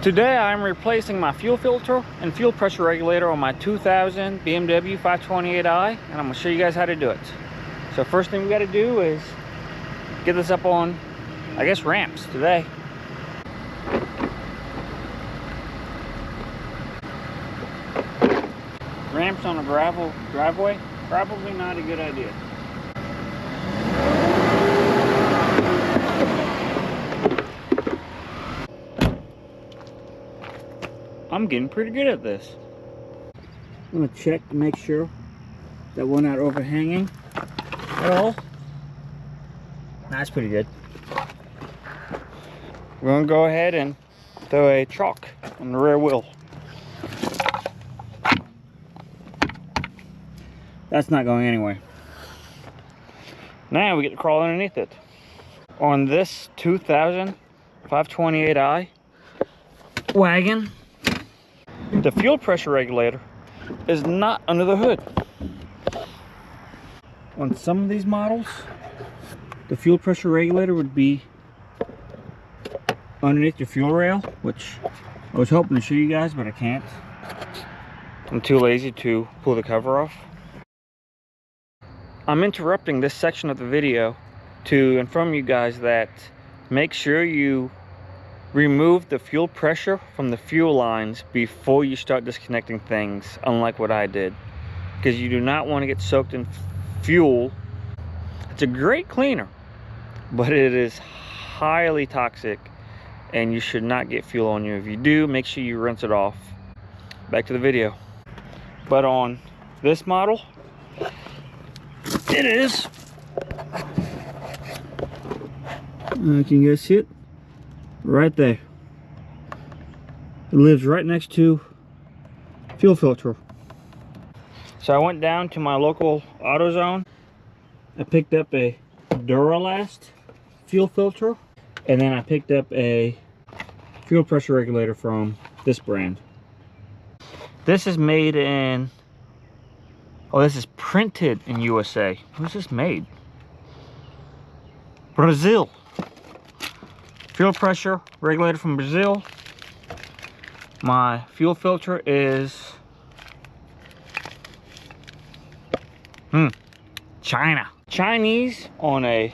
Today I'm replacing my fuel filter and fuel pressure regulator on my 2000 BMW 528i, and I'm going to show you guys how to do it. So first thing we got to do is get this up on, I guess, ramps today. Ramps on a gravel driveway, probably not a good idea. I'm getting pretty good at this. I'm gonna check to make sure that we're not overhanging at all. That's pretty good. We're gonna go ahead and throw a chalk on the rear wheel. That's not going anywhere. Now we get to crawl underneath it. On this 2000 528i wagon, the fuel pressure regulator is not under the hood. On some of these models, the fuel pressure regulator would be underneath your fuel rail, which I was hoping to show you guys, but I can't. I'm too lazy to pull the cover off. I'm interrupting this section of the video to inform you guys that make sure you remove the fuel pressure from the fuel lines before you start disconnecting things, unlike what I did, because you do not want to get soaked in fuel. It's a great cleaner, but it is highly toxic and you should not get fuel on you. If you do, make sure you rinse it off. Back to the video. But on this model, it is, can you guys see it? Right there. It lives right next to fuel filter. So I went down to my local AutoZone. I picked up a Duralast fuel filter, and then I picked up a fuel pressure regulator from this brand. This is made in, oh, this is printed in USA. Where's this made? Brazil. Fuel pressure regulator from Brazil. My fuel filter is China. Chinese on a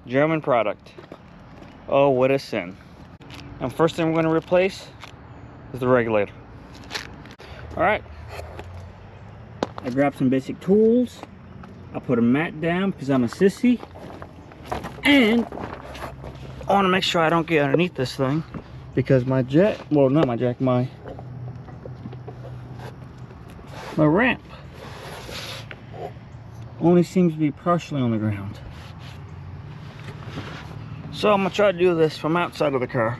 German product. Oh, what a sin. And first thing we're going to replace is the regulator. Alright. I grabbed some basic tools. I put a mat down because I'm a sissy. And I want to make sure I don't get underneath this thing, because my jack, well, not my jack, my ramp only seems to be partially on the ground. So I'm gonna try to do this from outside of the car,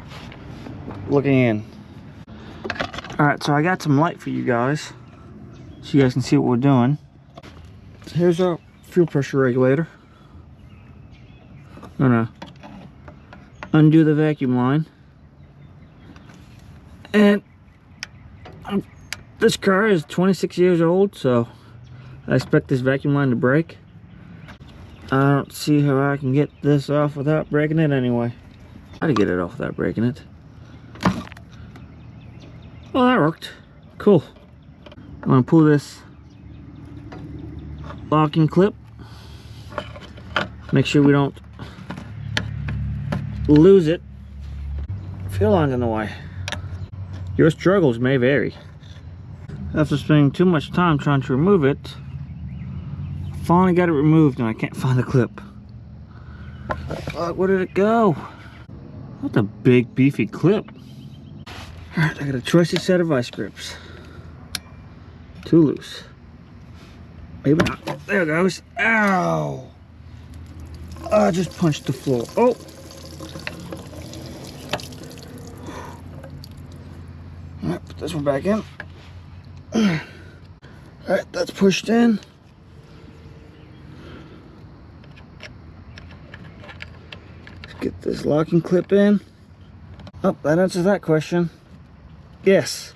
looking in. All right, so I got some light for you guys, so you guys can see what we're doing. So here's our fuel pressure regulator. I'm gonna undo the vacuum line, and this car is 26 years old, so I expect this vacuum line to break. I don't see how I can get this off without breaking it anyway. How to get it off without breaking it? Well, that worked. Cool. I'm gonna pull this locking clip, make sure we don't lose it. Fuel line's in the way. Your struggles may vary. After spending too much time trying to remove it, I finally got it removed and I can't find the clip. Where did it go? That's a big beefy clip. Alright, I got a choicy set of vice grips. Too loose. Maybe not. There it goes. Ow! I just punched the floor. Oh! Alright, put this one back in. Alright, that's pushed in. Let's get this locking clip in. Oh, that answers that question. Yes,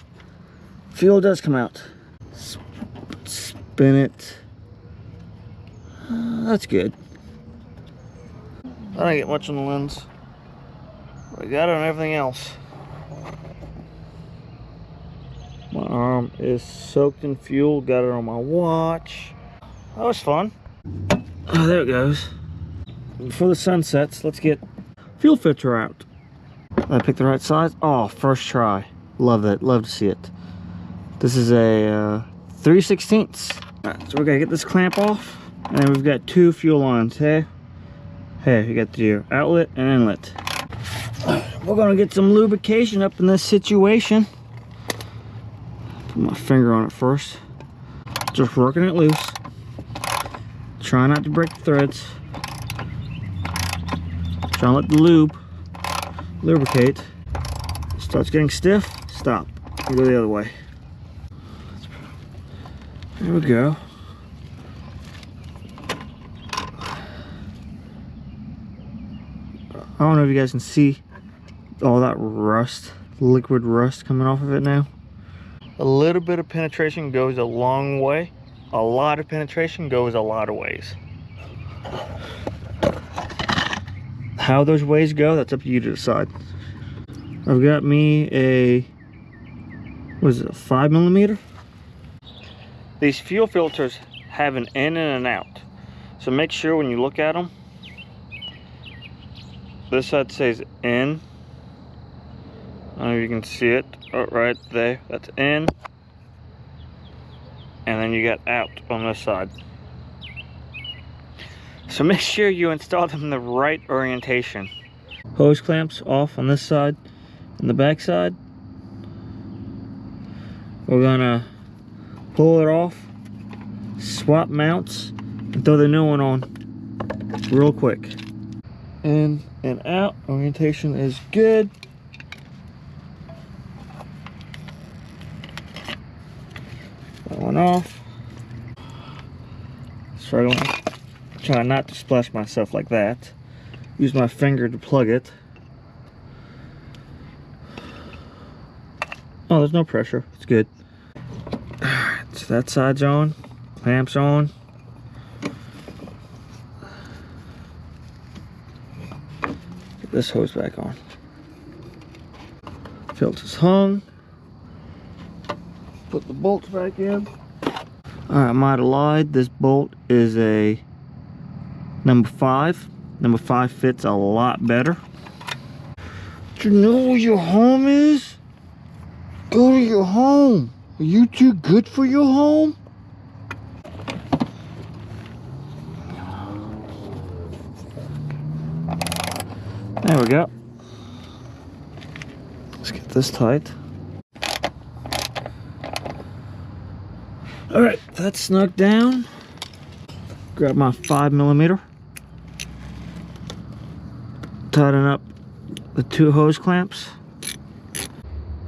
fuel does come out. Spin it. That's good. I don't get much on the lens. I got it on everything else. My arm is soaked in fuel. Got it on my watch. That was fun. Oh, there it goes. Before the sun sets, let's get fuel filter out. I picked the right size. Oh, first try. Love it. Love to see it. This is a 3/16. Alright, so we're gonna get this clamp off, and we've got two fuel lines. Hey, you got your outlet and inlet. We're gonna get some lubrication up in this situation. Put my finger on it first. Just working it loose. Try not to break the threads. Try to let the lube lubricate. Starts getting stiff, stop. Go the other way. There we go. I don't know if you guys can see all that rust, liquid rust coming off of it now. A little bit of penetration goes a long way. A lot of penetration goes a lot of ways. How those ways go, that's up to you to decide. I've got me a, what is it, a 5mm? These fuel filters have an in and an out. So make sure when you look at them, this side says in. I don't know if you can see it, oh, right there, that's in. And then you got out on this side. So make sure you install them in the right orientation. Hose clamps off on this side and the back side. We're gonna pull it off, swap mounts, and throw the new one on real quick. In and out, orientation is good. That one off. Struggling. Try not to splash myself like that. Use my finger to plug it. Oh, there's no pressure. It's good. Alright, so that side's on. Clamps on. Get this hose back on. Filter's hung. Put the bolts back in. Alright, I might have lied. This bolt is a number 5. Number 5 fits a lot better. Do you know where your home is? Go to your home. Are you too good for your home? There we go. Let's get this tight. Alright, that's snug down. Grab my 5mm. Tighten up the 2 hose clamps.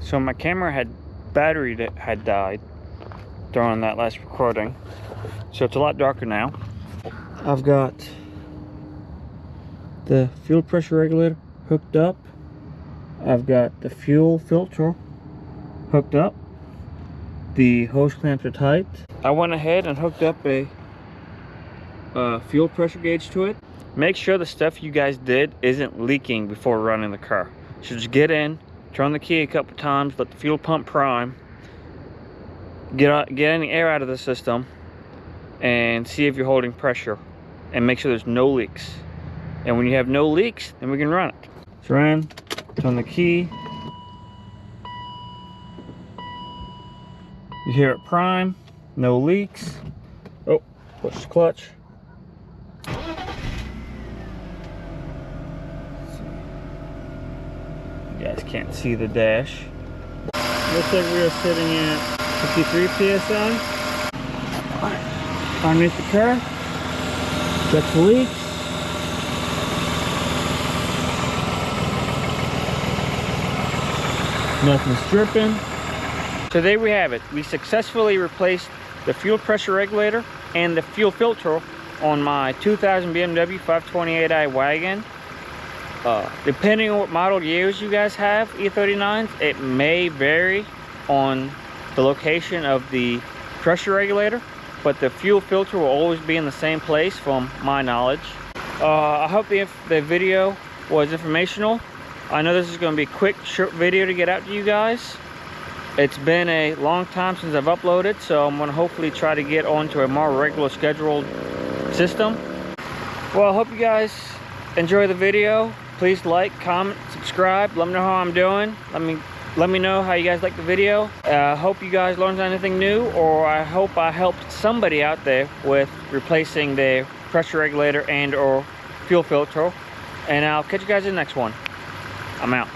So my camera battery had died during that last recording, so it's a lot darker now. I've got the fuel pressure regulator hooked up. I've got the fuel filter hooked up. The hose clamps are tight. I went ahead and hooked up a fuel pressure gauge to it. Make sure the stuff you guys did isn't leaking before running the car. So just get in, turn the key a couple times, let the fuel pump prime, get any air out of the system, and see if you're holding pressure, and make sure there's no leaks. And when you have no leaks, then we can run it. It's ran, turn the key. You hear it prime, no leaks. Oh, push the clutch. You guys can't see the dash. Looks like we are sitting at 53 psi. Underneath the car, check the leaks. Nothing's dripping. So there we have it. We successfully replaced the fuel pressure regulator and the fuel filter on my 2000 BMW 528i wagon. Depending on what model years you guys have, E39s, it may vary on the location of the pressure regulator, but the fuel filter will always be in the same place from my knowledge. I hope the video was informational. I know this is going to be a quick, short video to get out to you guys. It's been a long time since I've uploaded, so I'm going to hopefully try to get onto a more regular scheduled system. Well, I hope you guys enjoy the video. Please like, comment, subscribe. Let me know how I'm doing. Let me know how you guys like the video. I hope you guys learned anything new, or I hope I helped somebody out there with replacing their pressure regulator and or fuel filter. And I'll catch you guys in the next one. I'm out.